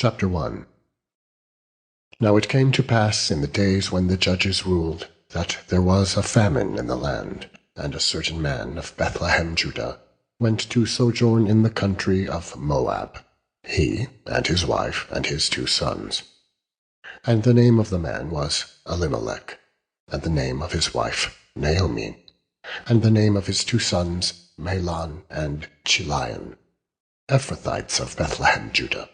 Chapter 1. Now it came to pass in the days when the judges ruled, that there was a famine in the land, and a certain man of Bethlehem, Judah, went to sojourn in the country of Moab, he and his wife and his 2 sons. And the name of the man was Elimelech, and the name of his wife Naomi, and the name of his 2 sons Mahlon and Chilion, Ephrathites of Bethlehem, Judah.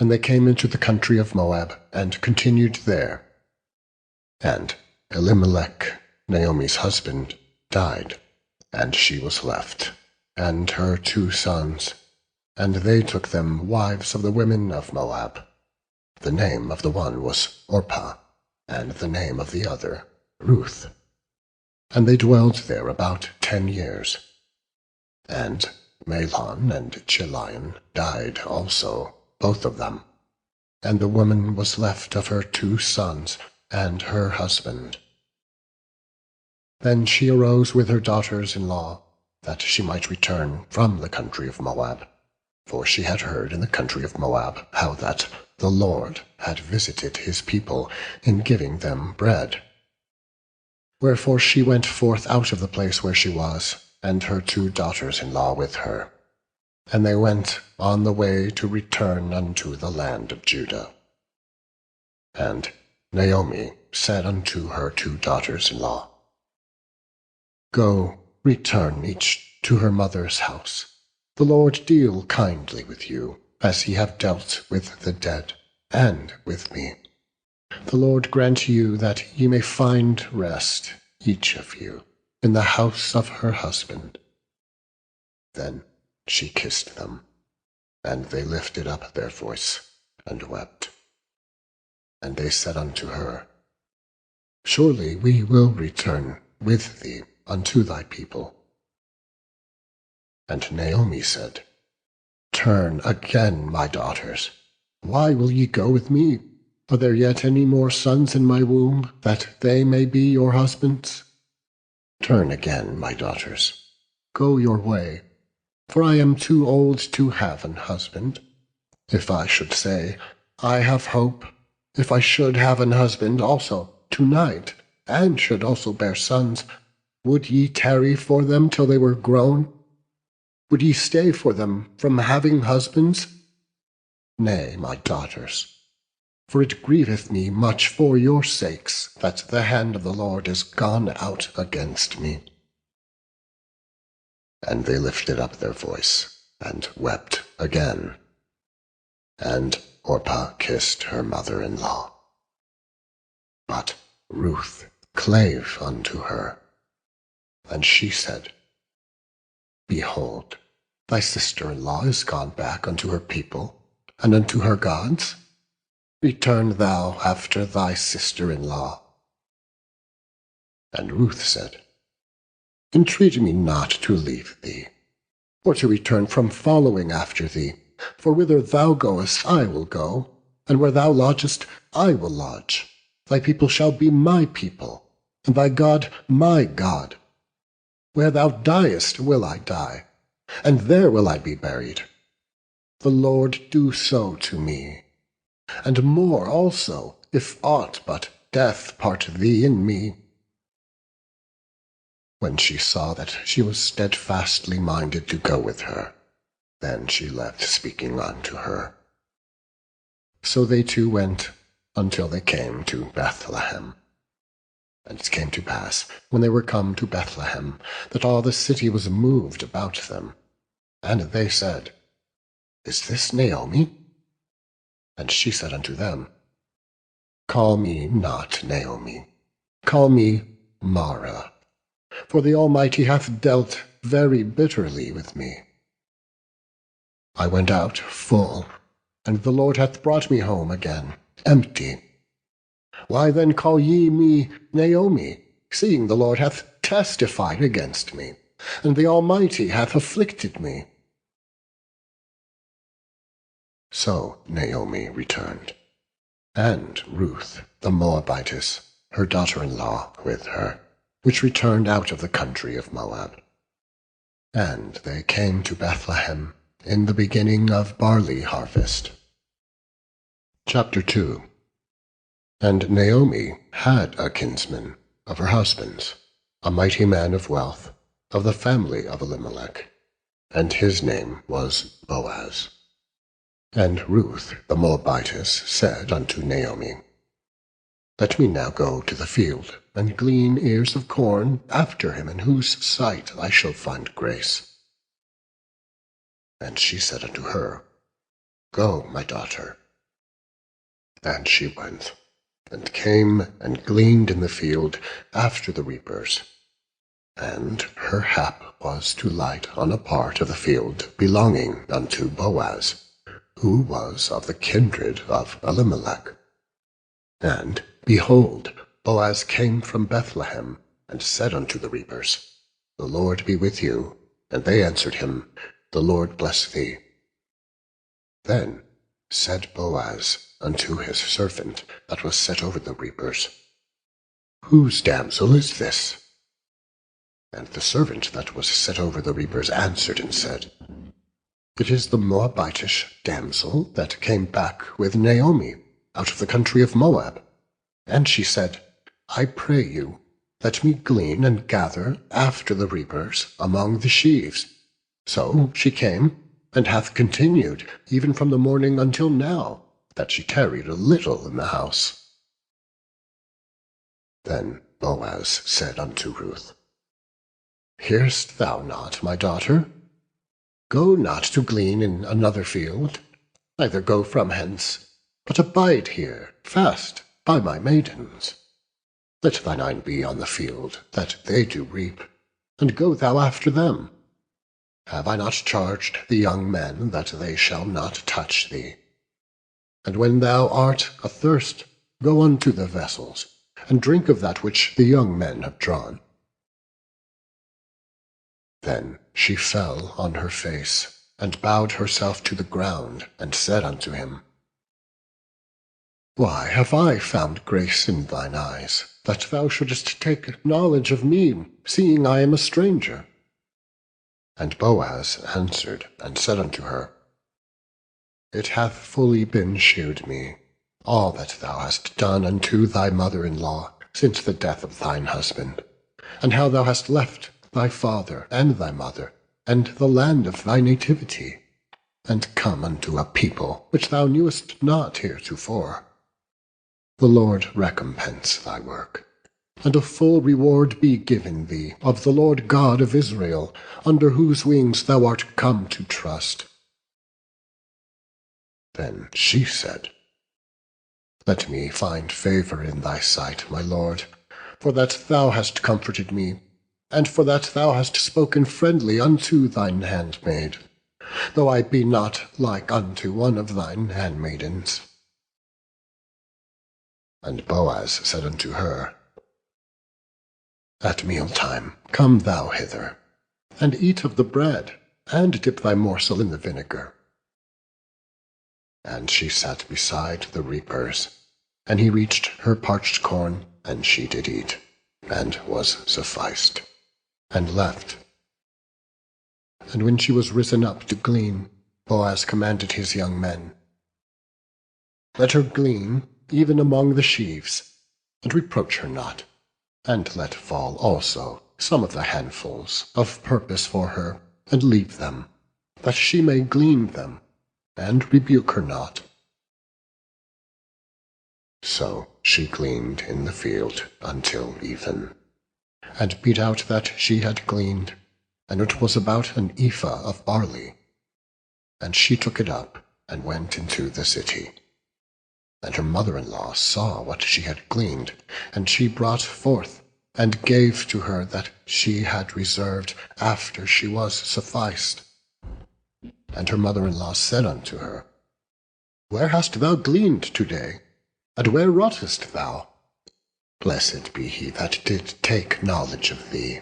And they came into the country of Moab, and continued there. And Elimelech, Naomi's husband, died, and she was left, and her 2 sons, and they took them wives of the women of Moab. The name of the one was Orpah, and the name of the other Ruth. And they dwelled there about 10 years. And Mahlon and Chilion died also, both of them, and the woman was left of her 2 sons and her husband. Then she arose with her daughters-in-law, that she might return from the country of Moab, for she had heard in the country of Moab how that the Lord had visited his people in giving them bread. Wherefore she went forth out of the place where she was, and her 2 daughters-in-law with her. And they went on the way to return unto the land of Judah. And Naomi said unto her 2 daughters-in-law, Go, return each to her mother's house. The Lord deal kindly with you, as he have dealt with the dead, and with me. The Lord grant you that ye may find rest, each of you, in the house of her husband. Then she kissed them, and they lifted up their voice, and wept. And they said unto her, Surely we will return with thee unto thy people. And Naomi said, Turn again, my daughters. Why will ye go with me? Are there yet any more sons in my womb, that they may be your husbands? Turn again, my daughters. Go your way. For I am too old to have an husband. If I should say, I have hope, if I should have an husband also tonight, and should also bear sons, would ye tarry for them till they were grown? Would ye stay for them from having husbands? Nay, my daughters, for it grieveth me much for your sakes that the hand of the Lord is gone out against me. And they lifted up their voice, and wept again. And Orpah kissed her mother-in-law. But Ruth clave unto her. And she said, Behold, thy sister-in-law is gone back unto her people, and unto her gods. Return thou after thy sister-in-law. And Ruth said, Entreat me not to leave thee, or to return from following after thee. For whither thou goest I will go, and where thou lodgest I will lodge. Thy people shall be my people, and thy God my God. Where thou diest will I die, and there will I be buried. The Lord do so to me, and more also, if aught but death part thee and me. When she saw that she was steadfastly minded to go with her, then she left speaking unto her. So they 2 went until they came to Bethlehem. And it came to pass, when they were come to Bethlehem, that all the city was moved about them. And they said, Is this Naomi? And she said unto them, Call me not Naomi, call me Mara, for the Almighty hath dealt very bitterly with me. I went out full, and the Lord hath brought me home again empty. Why then call ye me Naomi, seeing the Lord hath testified against me, and the Almighty hath afflicted me? So Naomi returned, and Ruth the Moabitess, her daughter-in-law, with her, which returned out of the country of Moab. And they came to Bethlehem in the beginning of barley harvest. Chapter 2. And Naomi had a kinsman of her husband's, a mighty man of wealth, of the family of Elimelech, and his name was Boaz. And Ruth the Moabitess said unto Naomi, Let me now go to the field, and glean ears of corn after him in whose sight I shall find grace. And she said unto her, Go, my daughter. And she went, and came and gleaned in the field after the reapers. And her hap was to light on a part of the field belonging unto Boaz, who was of the kindred of Elimelech. And, behold, Boaz came from Bethlehem, and said unto the reapers, The Lord be with you. And they answered him, The Lord bless thee. Then said Boaz unto his servant that was set over the reapers, Whose damsel is this? And the servant that was set over the reapers answered and said, It is the Moabitish damsel that came back with Naomi out of the country of Moab. And she said, I pray you, let me glean and gather after the reapers among the sheaves. So she came, and hath continued even from the morning until now, that she tarried a little in the house. Then Boaz said unto Ruth, Hearest thou not, my daughter? Go not to glean in another field, neither go from hence, but abide here fast by my maidens. Let thine eye be on the field, that they do reap, and go thou after them. Have I not charged the young men that they shall not touch thee? And when thou art athirst, go unto the vessels, and drink of that which the young men have drawn. Then she fell on her face, and bowed herself to the ground, and said unto him, Why have I found grace in thine eyes, that thou shouldest take knowledge of me, seeing I am a stranger? And Boaz answered and said unto her, It hath fully been shewed me, all that thou hast done unto thy mother-in-law since the death of thine husband, and how thou hast left thy father and thy mother, and the land of thy nativity, and come unto a people which thou knewest not heretofore. The Lord recompense thy work, and a full reward be given thee of the Lord God of Israel, under whose wings thou art come to trust. Then she said, Let me find favour in thy sight, my lord, for that thou hast comforted me, and for that thou hast spoken friendly unto thine handmaid, though I be not like unto one of thine handmaidens. And Boaz said unto her, At mealtime come thou hither, and eat of the bread, and dip thy morsel in the vinegar. And she sat beside the reapers, and he reached her parched corn, and she did eat, and was sufficed, and left. And when she was risen up to glean, Boaz commanded his young men, Let her glean even among the sheaves, and reproach her not, and let fall also some of the handfuls of purpose for her, and leave them, that she may glean them, and rebuke her not. So she gleaned in the field until even, and beat out that she had gleaned, and it was about an ephah of barley. And she took it up, and went into the city. And her mother-in-law saw what she had gleaned, and she brought forth, and gave to her that she had reserved after she was sufficed. And her mother-in-law said unto her, Where hast thou gleaned today? And where wroughtest thou? Blessed be he that did take knowledge of thee.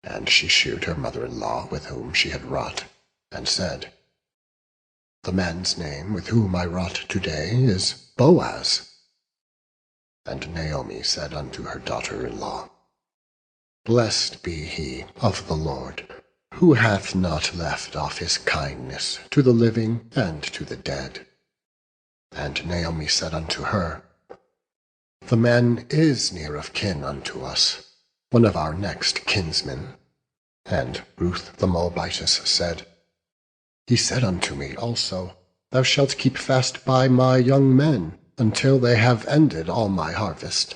And she shewed her mother-in-law with whom she had wrought, and said, The man's name with whom I wrought today is Boaz. And Naomi said unto her daughter-in-law, Blessed be he of the Lord, who hath not left off his kindness to the living and to the dead. And Naomi said unto her, The man is near of kin unto us, one of our next kinsmen. And Ruth the Moabitess said, He said unto me also, Thou shalt keep fast by my young men, until they have ended all my harvest.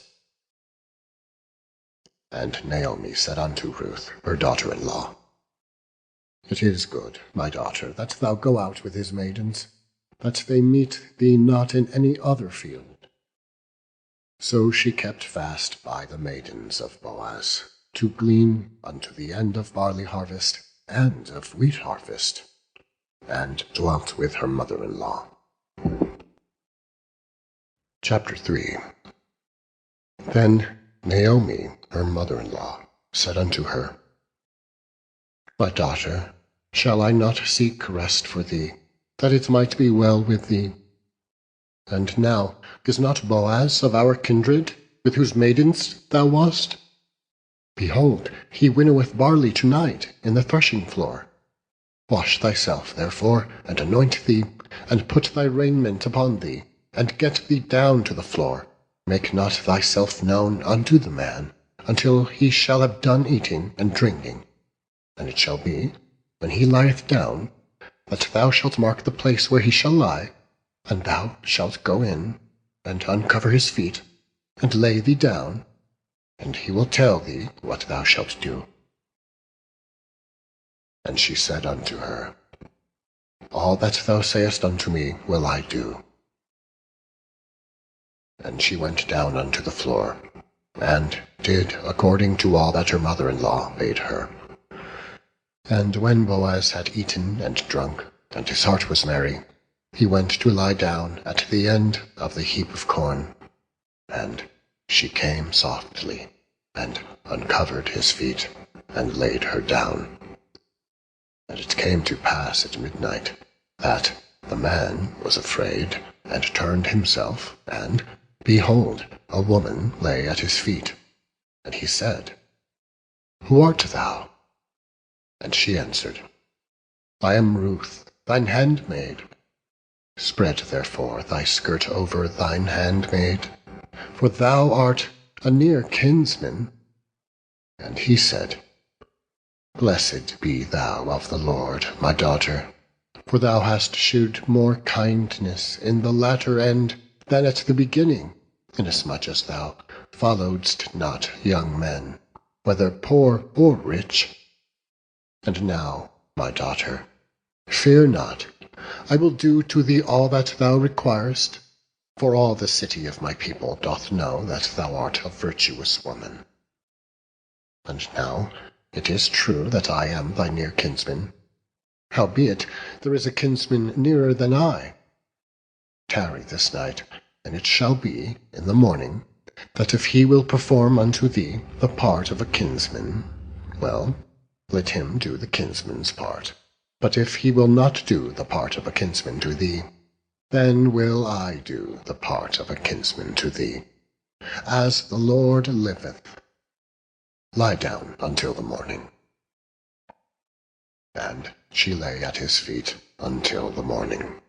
And Naomi said unto Ruth, her daughter-in-law, It is good, my daughter, that thou go out with his maidens, that they meet thee not in any other field. So she kept fast by the maidens of Boaz, to glean unto the end of barley harvest and of wheat harvest, and dwelt with her mother-in-law. Chapter 3. Then Naomi, her mother-in-law, said unto her, My daughter, shall I not seek rest for thee, that it might be well with thee? And now is not Boaz of our kindred, with whose maidens thou wast? Behold, he winnoweth barley to-night in the threshing floor. Wash thyself, therefore, and anoint thee, and put thy raiment upon thee, and get thee down to the floor. Make not thyself known unto the man, until he shall have done eating and drinking. And it shall be, when he lieth down, that thou shalt mark the place where he shall lie, and thou shalt go in, and uncover his feet, and lay thee down, and he will tell thee what thou shalt do. And she said unto her, All that thou sayest unto me will I do. And she went down unto the floor, and did according to all that her mother-in-law bade her. And when Boaz had eaten and drunk, and his heart was merry, he went to lie down at the end of the heap of corn. And she came softly, and uncovered his feet, and laid her down. And it came to pass at midnight, that the man was afraid, and turned himself, and, behold, a woman lay at his feet. And he said, Who art thou? And she answered, I am Ruth, thine handmaid. Spread therefore thy skirt over thine handmaid, for thou art a near kinsman. And he said, Blessed be thou of the Lord, my daughter, for thou hast shewed more kindness in the latter end than at the beginning, inasmuch as thou followedst not young men, whether poor or rich. And now, my daughter, fear not, I will do to thee all that thou requirest, for all the city of my people doth know that thou art a virtuous woman. And now it is true that I am thy near kinsman. Howbeit there is a kinsman nearer than I. Tarry this night, and it shall be in the morning, that if he will perform unto thee the part of a kinsman, well, let him do the kinsman's part. But if he will not do the part of a kinsman to thee, then will I do the part of a kinsman to thee. As the Lord liveth, lie down until the morning. And she lay at his feet until the morning.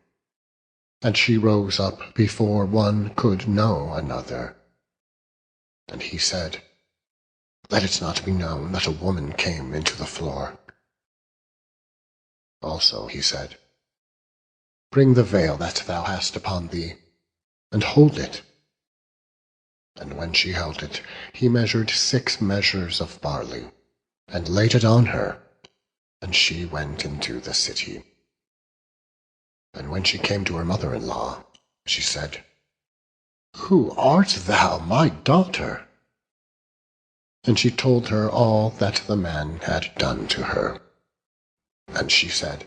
And she rose up before one could know another. And he said, Let it not be known that a woman came into the floor. Also he said, Bring the veil that thou hast upon thee, and hold it. And when she held it, he measured 6 measures of barley, and laid it on her, and she went into the city. And when she came to her mother-in-law, she said, Who art thou, my daughter? And she told her all that the man had done to her. And she said,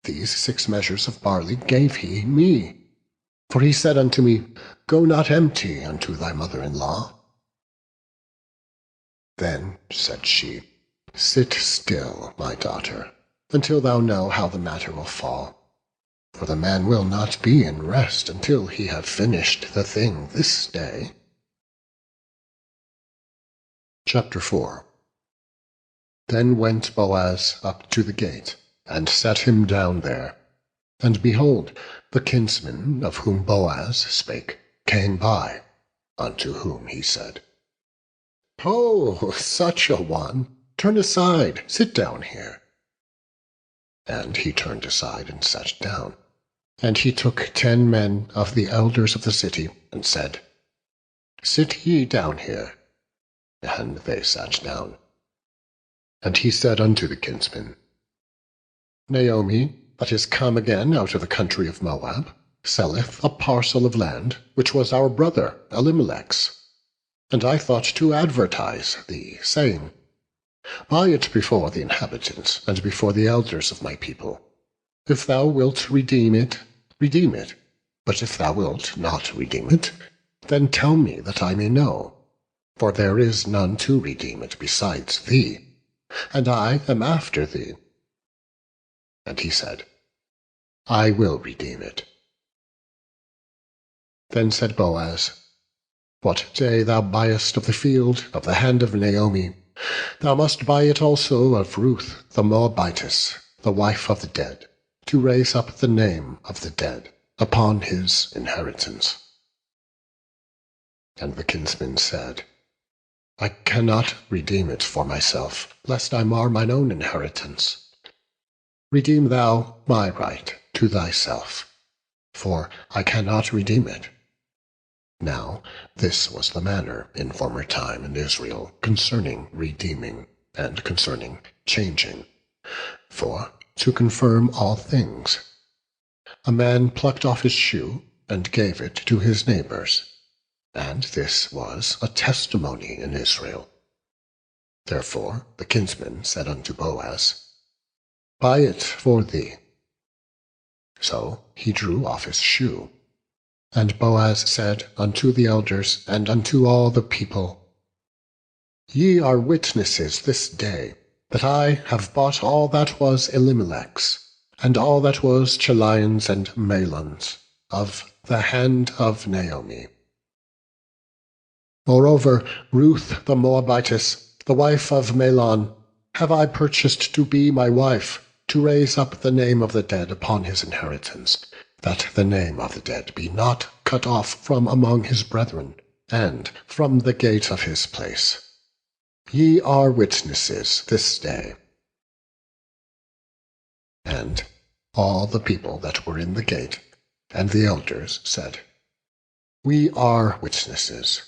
These 6 measures of barley gave he me. For he said unto me, Go not empty unto thy mother-in-law. Then said she, Sit still, my daughter, until thou know how the matter will fall. For the man will not be in rest until he have finished the thing this day. Chapter 4. Then went Boaz up to the gate, and set him down there. And behold, the kinsman of whom Boaz spake came by, unto whom he said, "Ho, such a one! Turn aside, sit down here." And he turned aside and sat down. And he took 10 men of the elders of the city, and said, "Sit ye down here." And they sat down. And he said unto the kinsman, "Naomi, that is come again out of the country of Moab, selleth a parcel of land, which was our brother Elimelech's. And I thought to advertise thee, saying, Buy it before the inhabitants, and before the elders of my people. If thou wilt redeem it, redeem it. But if thou wilt not redeem it, then tell me, that I may know. For there is none to redeem it besides thee, and I am after thee." And he said, "I will redeem it." Then said Boaz, "What day thou buyest of the field of the hand of Naomi, thou must buy it also of Ruth the Moabitess, the wife of the dead, to raise up the name of the dead upon his inheritance." And the kinsman said, "I cannot redeem it for myself, lest I mar mine own inheritance. Redeem thou my right to thyself, for I cannot redeem it." Now this was the manner in former time in Israel concerning redeeming, and concerning changing. For, to confirm all things, a man plucked off his shoe, and gave it to his neighbours, and this was a testimony in Israel. Therefore the kinsman said unto Boaz, "Buy it for thee." So he drew off his shoe. And Boaz said unto the elders and unto all the people, "Ye are witnesses this day, that I have bought all that was Elimelech's, and all that was Chilion's and Mahlon's, of the hand of Naomi. Moreover, Ruth the Moabitess, the wife of Mahlon, have I purchased to be my wife, to raise up the name of the dead upon his inheritance, that the name of the dead be not cut off from among his brethren, and from the gate of his place. Ye are witnesses this day." And all the people that were in the gate, and the elders, said, "We are witnesses.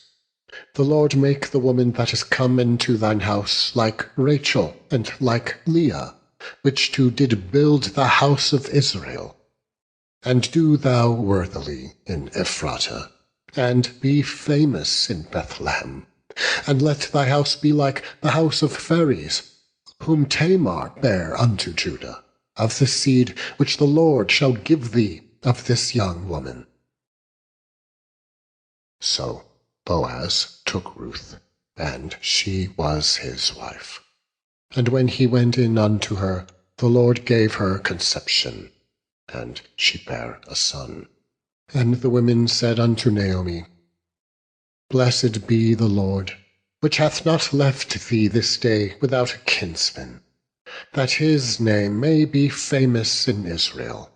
The Lord make the woman that is come into thine house like Rachel and like Leah, which two did build the house of Israel. And do thou worthily in Ephratah, and be famous in Bethlehem. And let thy house be like the house of Phares, whom Tamar bare unto Judah, of the seed which the Lord shall give thee of this young woman." So Boaz took Ruth, and she was his wife. And when he went in unto her, the Lord gave her conception, and she bare a son. And the women said unto Naomi, "Blessed be the Lord, which hath not left thee this day without a kinsman, that his name may be famous in Israel.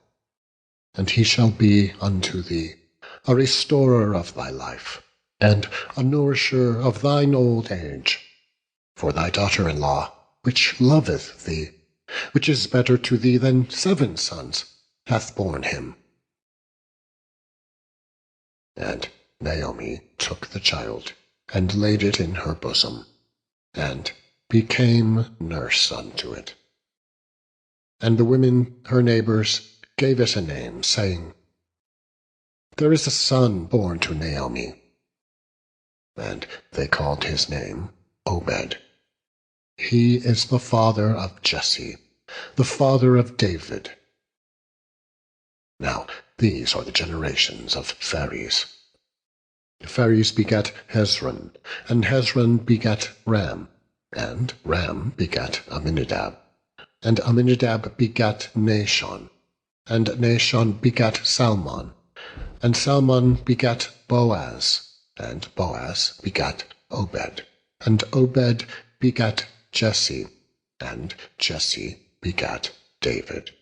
And he shall be unto thee a restorer of thy life, and a nourisher of thine old age. For thy daughter-in-law, which loveth thee, which is better to thee than 7 sons, hath borne him." And Naomi took the child, and laid it in her bosom, and became nurse unto it. And the women, her neighbours, gave it a name, saying, "There is a son born to Naomi." And they called his name Obed. He is the father of Jesse, the father of David. Now these are the generations of Phares. Phares begat Hezron, and Hezron begat Ram, and Ram begat Amminadab, and Amminadab begat Nahshon, and Nahshon begat Salmon, and Salmon begat Boaz, and Boaz begat Obed, and Obed begat Jesse, and Jesse begat David.